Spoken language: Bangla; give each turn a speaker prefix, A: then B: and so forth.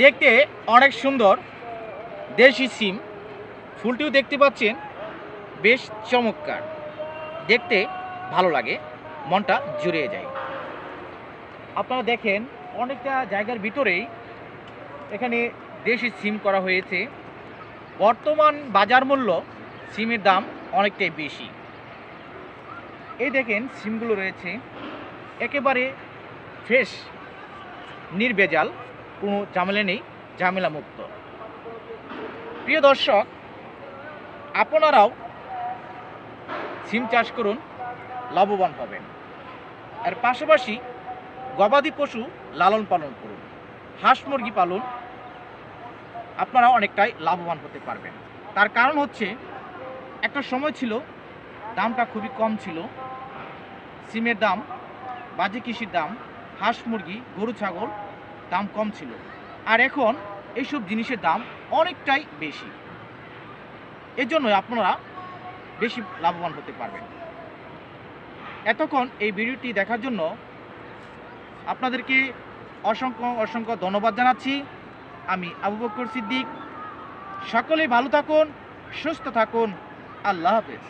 A: দেখতে অনেক সুন্দর দেশি সিম। ফুলটিও দেখতে পাচ্ছেন বেশ চমৎকার, দেখতে ভালো লাগে, মনটা জুড়িয়ে যায়। আপনারা দেখেন অনেকটা জায়গার ভিতরেই এখানে দেশি সিম করা হয়েছে। বর্তমান বাজার মূল্য সিমের দাম অনেকটাই বেশি। এই দেখেন সিমগুলো রয়েছে একেবারে ফ্রেশ, নির্ভেজাল, কোনো ঝামেলা নেই, ঝামেলা মুক্ত। প্রিয় দর্শক, আপনারাও সিম চাষ করুন, লাভবান হবেন। এর পাশাপাশি গবাদি পশু লালন পালন করুন, হাঁস মুরগি পালন, আপনারা অনেকটাই লাভবান হতে পারবেন। তার কারণ হচ্ছে একটা সময় ছিল দামটা খুবই কম ছিল, সিমের দাম, বাজে কৃষির দাম, হাঁস মুরগি, গরু ছাগল দাম কম ছিল। আর এখন এইসব জিনিসের দাম অনেকটাই বেশি। এর জন্য আপনারা বেশি লাভবান হতে পারবেন। এতক্ষণ এই ভিডিওটি দেখার জন্য আপনাদেরকে অসংখ্য অসংখ্য ধন্যবাদ জানাচ্ছি। আমি আবু বকর সিদ্দিক। সকলেই ভালো থাকুন, সুস্থ থাকুন। আল্লাহ হাফেজ।